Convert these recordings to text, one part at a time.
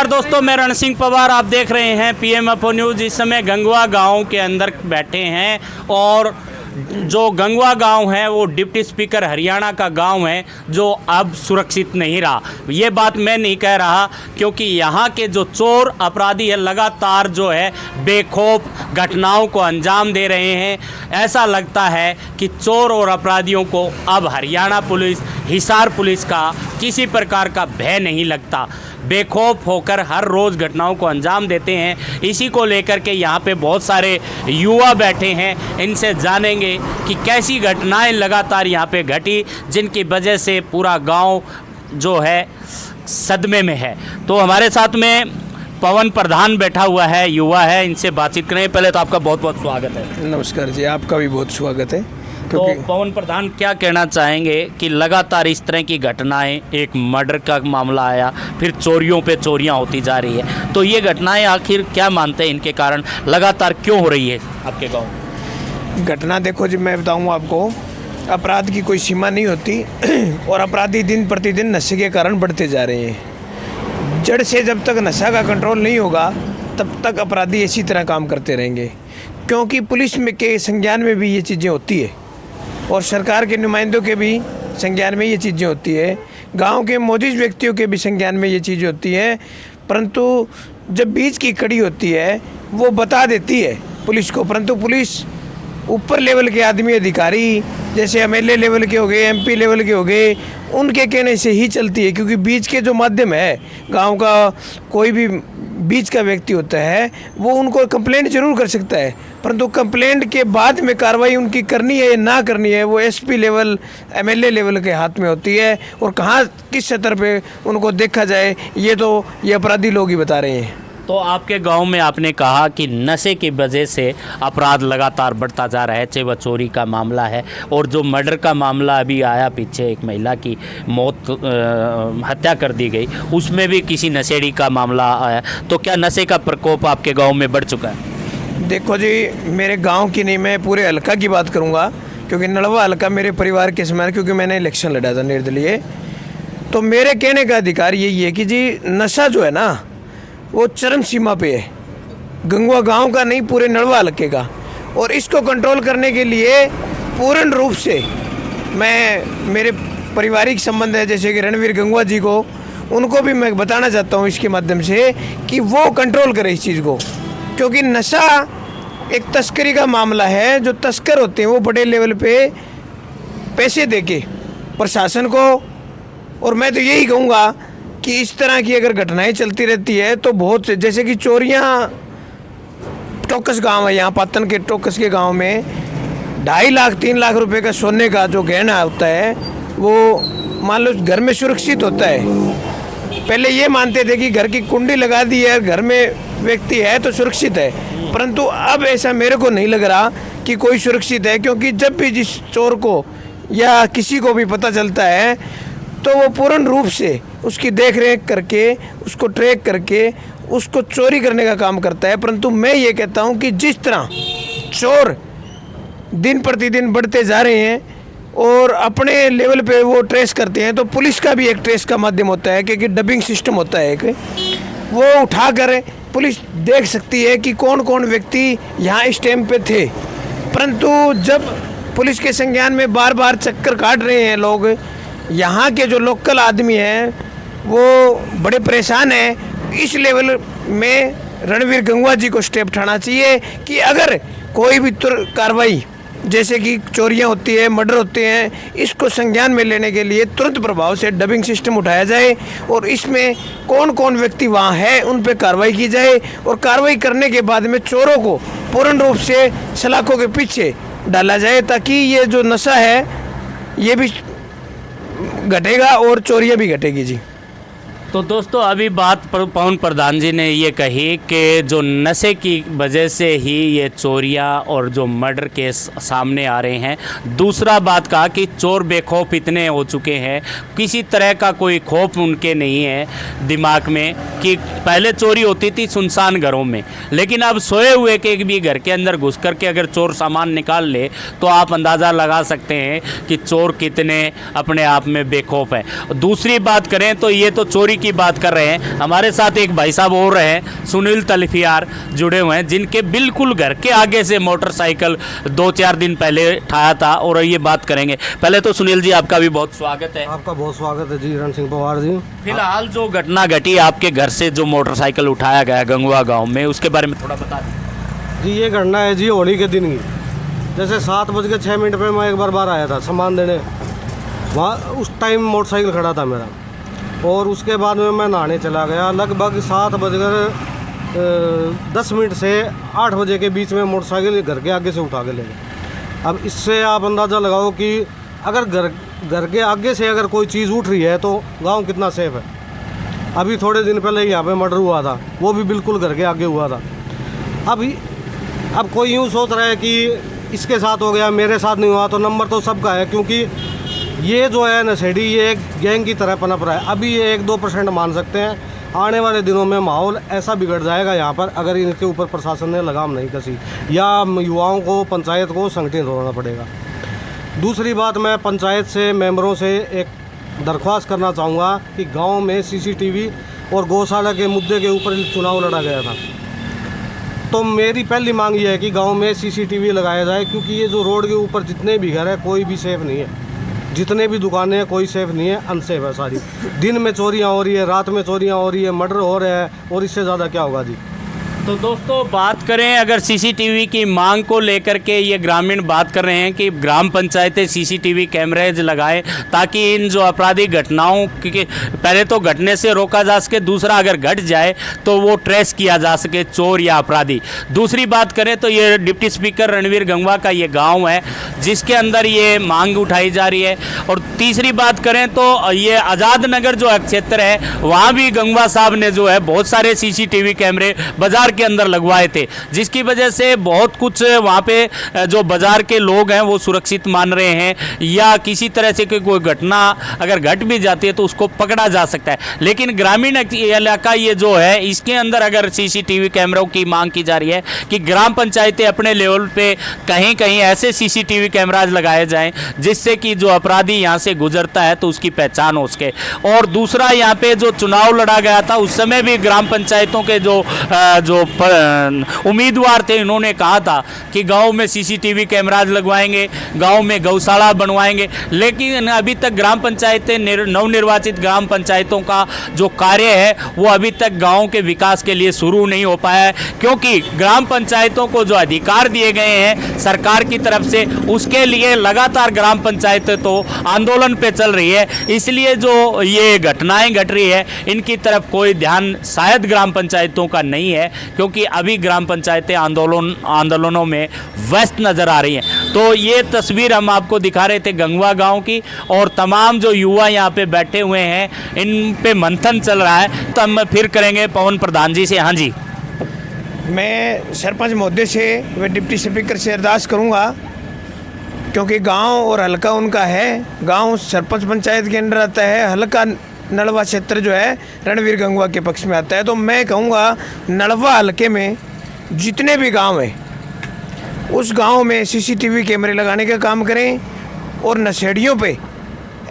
नमस्कार दोस्तों, मैं रण सिंह पवार। आप देख रहे हैं पीएमएफओ न्यूज़। इस समय गंगवा गांव के अंदर बैठे हैं और जो गंगवा गांव है वो डिप्टी स्पीकर हरियाणा का गांव है जो अब सुरक्षित नहीं रहा। ये बात मैं नहीं कह रहा, क्योंकि यहाँ के जो चोर अपराधी है लगातार जो है बेखौफ घटनाओं को अंजाम दे रहे हैं। ऐसा लगता है कि चोर और अपराधियों को अब हरियाणा पुलिस, हिसार पुलिस का किसी प्रकार का भय नहीं लगता। बेखौफ होकर हर रोज़ घटनाओं को अंजाम देते हैं। इसी को लेकर के यहाँ पे बहुत सारे युवा बैठे हैं। इनसे जानेंगे कि कैसी घटनाएं लगातार यहाँ पे घटी जिनकी वजह से पूरा गांव जो है सदमे में है। तो हमारे साथ में पवन प्रधान बैठा हुआ है, युवा है, इनसे बातचीत करें। पहले तो आपका बहुत बहुत स्वागत है। नमस्कार जी, आपका भी बहुत स्वागत है। तो पवन प्रधान, क्या कहना चाहेंगे कि लगातार इस तरह की घटनाएं, एक मर्डर का मामला आया, फिर चोरियों पे चोरियां होती जा रही है, तो ये घटनाएं आखिर क्या मानते हैं, इनके कारण लगातार क्यों हो रही है आपके गांव? घटना देखो जी, मैं बताऊँ आपको, अपराध की कोई सीमा नहीं होती और अपराधी दिन प्रतिदिन नशे के कारण बढ़ते जा रहे हैं। जड़ से जब तक नशा का कंट्रोल नहीं होगा तब तक अपराधी इसी तरह काम करते रहेंगे, क्योंकि पुलिस में के संज्ञान में भी ये चीज़ें होती है और सरकार के नुमाइंदों के भी संज्ञान में ये चीज़ें होती है, गांव के मौजूद व्यक्तियों के भी संज्ञान में ये चीज़ें होती है। परंतु जब बीच की कड़ी होती है वो बता देती है पुलिस को, परंतु पुलिस ऊपर लेवल के आदमी, अधिकारी जैसे एमएलए लेवल के हो गए, एमपी लेवल के हो गए, उनके कहने से ही चलती है। क्योंकि बीच के जो माध्यम है, गांव का कोई भी बीच का व्यक्ति होता है वो उनको कंप्लेंट जरूर कर सकता है, परंतु कंप्लेंट के बाद में कार्रवाई उनकी करनी है या ना करनी है वो एसपी लेवल, एमएलए लेवल के हाथ में होती है। और कहाँ किस स्तर पे उनको देखा जाए ये अपराधी लोग ही बता रहे हैं। तो आपके गांव में आपने कहा कि नशे की वजह से अपराध लगातार बढ़ता जा रहा है, चाहे वह चोरी का मामला है और जो मर्डर का मामला अभी आया, पीछे एक महिला की मौत, हत्या कर दी गई, उसमें भी किसी नशेड़ी का मामला आया। तो क्या नशे का प्रकोप आपके गांव में बढ़ चुका है? देखो जी, मेरे गांव की नहीं, मैं पूरे हल्का की बात करूंगा, क्योंकि नलवा हल्का मेरे परिवार के समान, क्योंकि मैंने इलेक्शन लड़ा था निर्दलीय। तो मेरे कहने का अधिकार यही है कि जी नशा जो है ना वो चरम सीमा पे है, गंगवा गांव का नहीं, पूरे नलवा हल्के का। और इसको कंट्रोल करने के लिए पूर्ण रूप से मेरे पारिवारिक संबंध है, जैसे कि रणवीर गंगवा जी को, उनको भी मैं बताना चाहता हूँ इसके माध्यम से कि वो कंट्रोल करें इस चीज़ को। क्योंकि नशा एक तस्करी का मामला है। जो तस्कर होते हैं वो बड़े लेवल पे पैसे देके प्रशासन को, और मैं तो यही कहूँगा कि इस तरह की अगर घटनाएं चलती रहती है तो बहुत से, जैसे कि चोरियां, टोकस गांव है यहाँ, पातन के टोकस के गांव में 2.5 लाख 3 लाख रुपए का सोने का जो गहना होता है वो मान लो घर में सुरक्षित होता है। पहले ये मानते थे कि घर की कुंडी लगा दी है, घर में व्यक्ति है तो सुरक्षित है, परंतु अब ऐसा मेरे को नहीं लग रहा कि कोई सुरक्षित है। क्योंकि जब भी जिस चोर को या किसी को भी पता चलता है तो वो पूर्ण रूप से उसकी देख रेख करके, उसको ट्रैक करके उसको चोरी करने का काम करता है। परंतु मैं ये कहता हूँ कि जिस तरह चोर दिन प्रतिदिन बढ़ते जा रहे हैं और अपने लेवल पे वो ट्रेस करते हैं, तो पुलिस का भी एक ट्रेस का माध्यम होता है, क्योंकि डबिंग सिस्टम होता है एक, वो उठा कर पुलिस देख सकती है कि कौन कौन व्यक्ति यहाँ इस टाइम पे थे। परंतु जब पुलिस के संज्ञान में बार बार चक्कर काट रहे हैं लोग, यहाँ के जो लोकल आदमी हैं वो बड़े परेशान हैं। इस लेवल में रणवीर गंगवा जी को स्टेप उठाना चाहिए कि अगर कोई भी कार्रवाई, जैसे कि चोरियां होती है, मर्डर होते हैं, इसको संज्ञान में लेने के लिए तुरंत प्रभाव से डबिंग सिस्टम उठाया जाए और इसमें कौन कौन व्यक्ति वहाँ है उन पर कार्रवाई की जाए। और कार्रवाई करने के बाद में चोरों को पूर्ण रूप से सलाखों के पीछे डाला जाए, ताकि ये जो नशा है ये भी घटेगा और चोरियां भी घटेगी जी। तो दोस्तों, अभी बात पवन प्रधान जी ने ये कही कि जो नशे की वजह से ही ये चोरियां और जो मर्डर केस सामने आ रहे हैं। दूसरा बात कहा कि चोर बेखौफ इतने हो चुके हैं, किसी तरह का कोई खौफ उनके नहीं है दिमाग में। कि पहले चोरी होती थी सुनसान घरों में, लेकिन अब सोए हुए के भी घर के अंदर घुस करके अगर चोर सामान निकाल ले तो आप अंदाज़ा लगा सकते हैं कि चोर कितने अपने आप में बेखौफ है। दूसरी बात करें तो ये तो चोरी की बात कर रहे हैं। हमारे साथ एक भाई साहब और हैं, सुनील तलफियार, जुड़े हुए हैं, जिनके बिल्कुल घर के आगे से मोटरसाइकिल 2-4 दिन पहले ठाया था और ये बात करेंगे। पहले तो सुनील जी आपका भी बहुत स्वागत है। आपका बहुत स्वागत है जी, रण सिंह पवार जी। फिलहाल जो घटना घटी आपके घर से जो मोटरसाइकिल उठाया गया गंगवा गाँव में, उसके बारे में थोड़ा बता दीजिए। जी ये घटना है जी होली के दिन की। जैसे 7:06 पे मैं एक बार आया था सामान देने, वहाँ उस टाइम मोटरसाइकिल खड़ा था मेरा, और उसके बाद में मैं नहाने चला गया। लगभग 7:10 से 8 बजे के बीच में मोटरसाइकिल घर के आगे से उठा के ले गए। अब इससे आप अंदाज़ा लगाओ कि अगर घर के आगे से अगर कोई चीज़ उठ रही है तो गांव कितना सेफ है। अभी थोड़े दिन पहले यहाँ पे मर्डर हुआ था, वो भी बिल्कुल घर के आगे हुआ था। अब कोई यूँ सोच रहा है कि इसके साथ हो गया, मेरे साथ नहीं हुआ, तो नंबर तो सबका है, क्योंकि ये जो है नशेड़ी ये एक गैंग की तरह पनप रहा है। अभी ये 1-2% मान सकते हैं, आने वाले दिनों में माहौल ऐसा बिगड़ जाएगा यहाँ पर अगर इनके ऊपर प्रशासन ने लगाम नहीं कसी, या युवाओं को, पंचायत को संगठित होना पड़ेगा। दूसरी बात, मैं पंचायत से, मेंबरों से एक दरख्वास्त करना चाहूँगा कि गाँव में CCTV और गौशाला के मुद्दे के ऊपर चुनाव लड़ा गया था, तो मेरी पहली मांग ये है कि गांव में CCTV लगाया जाए, क्योंकि ये जो रोड के ऊपर जितने भी घर है कोई भी सेफ़ नहीं है, जितने भी दुकानें हैं कोई सेफ़ नहीं है, अनसेफ है सारी। दिन में चोरियां हो रही है, रात में चोरियां हो रही है, मर्डर हो रहे हैं, और इससे ज़्यादा क्या होगा जी। तो दोस्तों बात करें अगर CCTV की मांग को लेकर के, ये ग्रामीण बात कर रहे हैं कि ग्राम पंचायतें CCTV कैमरेज लगाए ताकि इन जो आपराधिक घटनाओं के पहले तो घटने से रोका जा सके, दूसरा अगर घट जाए तो वो ट्रेस किया जा सके चोर या अपराधी। दूसरी बात करें तो ये डिप्टी स्पीकर रणवीर गंगवा का ये गाँव है जिसके अंदर ये मांग उठाई जा रही है। और तीसरी बात करें तो ये आज़ाद नगर जो क्षेत्र है वहाँ भी गंगवा साहब ने जो है बहुत सारे CCTV कैमरे बाजार के अंदर लगवाए थे, जिसकी वजह से बहुत कुछ वहाँ पे जो बाजार के लोग हैं वो सुरक्षित मान रहे हैं, या किसी तरह से कोई घटना अगर घट भी जाती है तो उसको पकड़ा जा सकता है। लेकिन ग्रामीण इलाका ये जो है इसके अंदर अगर CCTV कैमरों की मांग की जा रही है कि ग्राम पंचायतें अपने लेवल पे कहीं कहीं ऐसे CCTV कैमराज लगाए जाएं जिससे कि जो अपराधी यहाँ से गुजरता है तो उसकी पहचान हो सके। और दूसरा, यहाँ पे जो चुनाव लड़ा गया था उस समय भी ग्राम पंचायतों के जो उम्मीदवार थे इन्होंने कहा था कि गांव में CCTV कैमराज लगवाएंगे, गांव में गौशाला बनवाएंगे, लेकिन अभी तक ग्राम पंचायतें, नवनिर्वाचित ग्राम पंचायतों का जो कार्य है वो अभी तक गांव के विकास के लिए शुरू नहीं हो पाया है, क्योंकि ग्राम पंचायतों को जो अधिकार दिए गए हैं सरकार की तरफ से उसके लिए लगातार ग्राम पंचायतें तो आंदोलन पे चल रही है। इसलिए जो ये घटनाएं घट रही है इनकी तरफ कोई ध्यान शायद ग्राम पंचायतों का नहीं है, क्योंकि अभी ग्राम पंचायतें आंदोलनों में व्यस्त नज़र आ रही हैं। तो ये तस्वीर हम आपको दिखा रहे थे गंगवा गांव की, और तमाम जो युवा यहाँ पे बैठे हुए हैं इन पे मंथन चल रहा है। तो हम फिर करेंगे पवन प्रधान जी से। हाँ जी, मैं सरपंच महोदय से व डिप्टी स्पीकर से अरदास करूँगा, क्योंकि गांव और हल्का उनका है। गांव सरपंच पंचायत के अंदर आता है, हल्का नलवा क्षेत्र जो है रणवीर गंगवा के पक्ष में आता है। तो मैं कहूँगा नलवा हल्के में जितने भी गांव हैं उस गांव में CCTV कैमरे लगाने का काम करें, और नशेड़ियों पे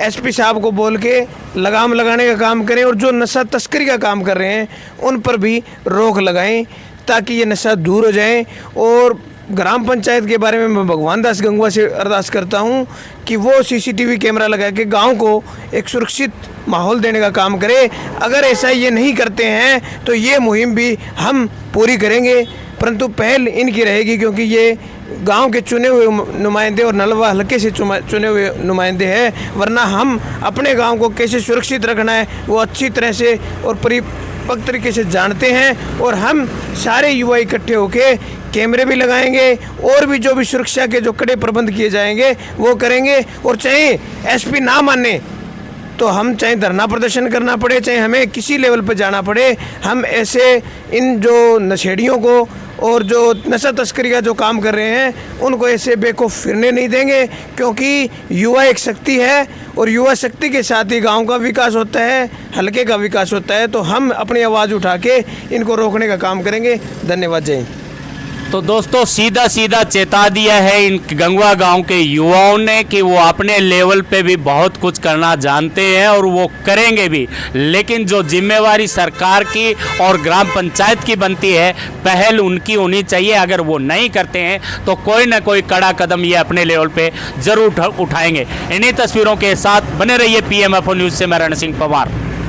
SP साहब को बोल के लगाम लगाने का काम करें, और जो नशा तस्करी का काम कर रहे हैं उन पर भी रोक लगाएं ताकि ये नशा दूर हो जाए। और ग्राम पंचायत के बारे में मैं भगवान दास गंगवा से अरदास करता हूं कि वो CCTV कैमरा लगा के गांव को एक सुरक्षित माहौल देने का काम करे। अगर ऐसा ये नहीं करते हैं तो ये मुहिम भी हम पूरी करेंगे, परंतु पहल इनकी रहेगी, क्योंकि ये गांव के चुने हुए नुमाइंदे और नलवा हल्के से चुने हुए नुमाइंदे हैं। वरना हम अपने गांव को कैसे सुरक्षित रखना है वो अच्छी तरह से और परिपक्व तरीके से जानते हैं, और हम सारे युवा इकट्ठे होके कैमरे भी लगाएंगे, और भी जो भी सुरक्षा के जो कड़े प्रबंध किए जाएंगे वो करेंगे। और चाहे SP ना माने तो हम चाहे धरना प्रदर्शन करना पड़े, चाहे हमें किसी लेवल पर जाना पड़े, हम ऐसे इन जो नशेड़ियों को और जो नशा तस्करी का जो काम कर रहे हैं उनको ऐसे बेखौफ फिरने नहीं देंगे, क्योंकि युवा एक शक्ति है, और युवा शक्ति के साथ ही गांव का विकास होता है, हल्के का विकास होता है। तो हम अपनी आवाज़ उठा के इनको रोकने का काम करेंगे। धन्यवाद। जय हिंद। तो दोस्तों सीधा सीधा चेता दिया है इन गंगवा गांव के युवाओं ने कि वो अपने लेवल पे भी बहुत कुछ करना जानते हैं और वो करेंगे भी, लेकिन जो जिम्मेवारी सरकार की और ग्राम पंचायत की बनती है पहल उनकी होनी चाहिए। अगर वो नहीं करते हैं तो कोई ना कोई कड़ा कदम ये अपने लेवल पे जरूर उठाएंगे। इन्हीं तस्वीरों के साथ बने रहिए PMFO न्यूज़ से मैं रण सिंह पवार।